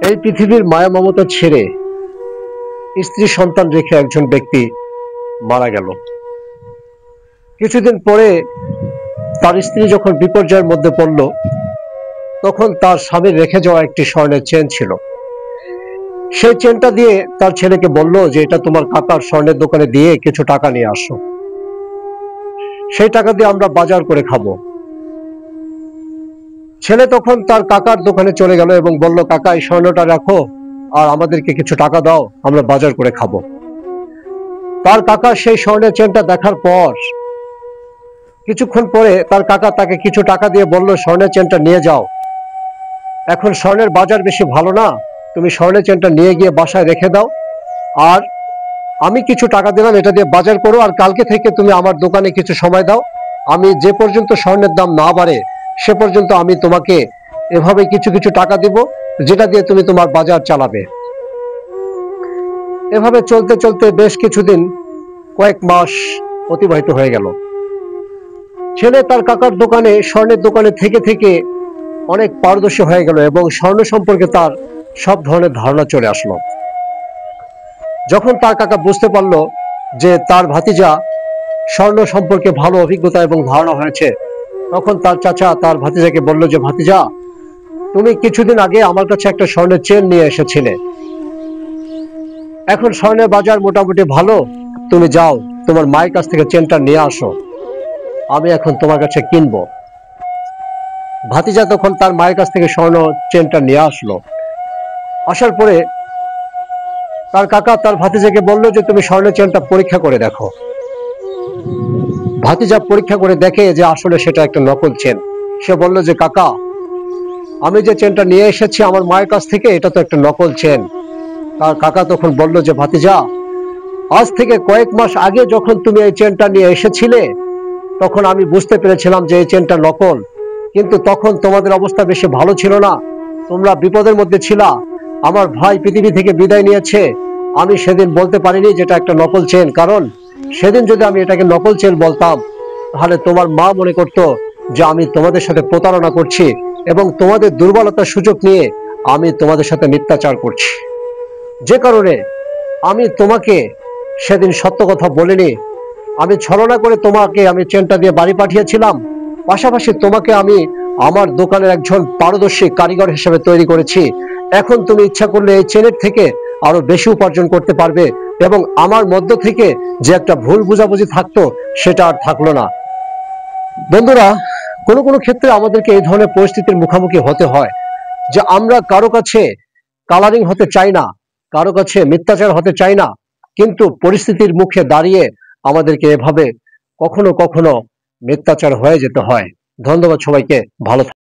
এই পৃথিবীর মায়া মমতা ছেড়ে স্ত্রী সন্তান রেখে একজন ব্যক্তি মারা গেল। কিছুদিন পরে তার স্ত্রী যখন বিপর্যয়ের মধ্যে পড়ল, তখন তার স্বামীর রেখে যাওয়া একটি স্বর্ণের চেন ছিল। সেই চেনটা দিয়ে তার ছেলেকে বলল যে এটা তোমার কাকার স্বর্ণের দোকানে দিয়ে কিছু টাকা নিয়ে আসো, সেই টাকা দিয়ে আমরা বাজার করে খাবো। ছেলে তখন তার কাকার দোকানে চলে গেল এবং বলল, কাকা এই স্বর্ণটা রাখো আর আমাদেরকে কিছু টাকা দাও, আমরা বাজার করে খাবো। তার কাকা সেই স্বর্ণের চেনটা দেখার পর কিছুক্ষণ পরে তার কাকা তাকে কিছু টাকা দিয়ে বলল, স্বর্ণের চেনটা নিয়ে যাও, এখন স্বর্ণের বাজার বেশি ভালো না, তুমি স্বর্ণের চেনটা নিয়ে গিয়ে বাসায় রেখে দাও, আর আমি কিছু টাকা দিলাম, এটা দিয়ে বাজার করো, আর কালকে থেকে তুমি আমার দোকানে কিছু সময় দাও, আমি যে পর্যন্ত স্বর্ণের দাম না বাড়ে সে পর্যন্ত আমি তোমাকে এভাবে কিছু কিছু টাকা দিব, যেটা দিয়ে তুমি তোমার বাজার চালাবে। এভাবে চলতে চলতে বেশ কিছুদিন, কয়েক মাস অতিবাহিত হয়ে গেল। ছেলে তার কাকার দোকানে, স্বর্ণের দোকানে থেকে থেকে অনেক পারদর্শী হয়ে গেল এবং স্বর্ণ সম্পর্কে তার সব ধরনের ধারণা চলে আসলো। যখন তার কাকা বুঝতে পারল যে তার ভাতিজা স্বর্ণ সম্পর্কে ভালো অভিজ্ঞতা এবং ধারণা হয়েছে, তখন তার চাচা তার ভাতিজাকে বলল যে, ভাতিজা তুমি কিছুদিন আগে আমার কাছে একটা স্বর্ণের চেন নিয়ে এসেছিলে, এখন স্বর্ণের বাজার মোটামুটি ভালো, তুমি যাও তোমার মায়ের কাছ থেকে চেনটা নিয়ে আসো, আমি এখন তোমার কাছে কিনবো। ভাতিজা তখন তার মায়ের কাছ থেকে স্বর্ণ চেনটা নিয়ে আসলো। আসার পরে তার কাকা তার ভাতিজাকে বলল যে, তুমি স্বর্ণের চেনটা পরীক্ষা করে দেখো। ভাতিজা পরীক্ষা করে দেখে যে আসলে সেটা একটা নকল চেন। সে বলল যে, কাকা আমি যে চেনটা নিয়ে এসেছি আমার মায়ের কাছ থেকে, এটা তো একটা নকল চেন। তার কাকা তখন বলল যে, ভাতিজা আজ থেকে কয়েক মাস আগে যখন তুমি এই চেনটা নিয়ে এসেছিলে, তখন আমি বুঝতে পেরেছিলাম যে এই চেনটা নকল, কিন্তু তখন তোমাদের অবস্থা বেশি ভালো ছিল না, তোমরা বিপদের মধ্যে ছিলা, আমার ভাই পৃথিবী থেকে বিদায় নিয়েছে, আমি সেদিন বলতে পারিনি যেটা একটা নকল চেন, কারণ সেদিন যদি আমি এটাকে নকল চেন বলতাম তাহলে তোমার মা মনে করতো যে আমি তোমাদের সাথে প্রতারণা করছি এবং তোমাদের দুর্বলতার সুযোগ নিয়ে আমি তোমাদের সাথে মিথ্যাচার করছি। যে কারণে আমি তোমাকে সেদিন সত্য কথা বলিনি, আমি ছলনা করে তোমাকে আমি চেনটা দিয়ে বাড়ি পাঠিয়েছিলাম, পাশাপাশি তোমাকে আমি আমার দোকানের একজন পারদর্শী কারিগর হিসেবে তৈরি করেছি। এখন তুমি ইচ্ছা করলে এই চেনের থেকে আরো বেশি উপার্জন করতে পারবে এবং আমার মধ্য থেকে যে একটা ভুল বুঝাবুঝি থাকতো সেটা আর থাকলো না। বন্ধুরা, কোনো কোনো ক্ষেত্রে আমাদেরকে এই ধরনের পরিস্থিতির মুখোমুখি হতে হয় যে আমরা কারো কাছে কালারিং হতে চাই না, কারো কাছে মিথ্যাচার হতে চাই না, কিন্তু পরিস্থিতির মুখে দাঁড়িয়ে আমাদেরকে এভাবে কখনো কখনো মিথ্যাচার হয়ে যেতে হয়। ধন্যবাদ সবাইকে, ভালো থাকুন।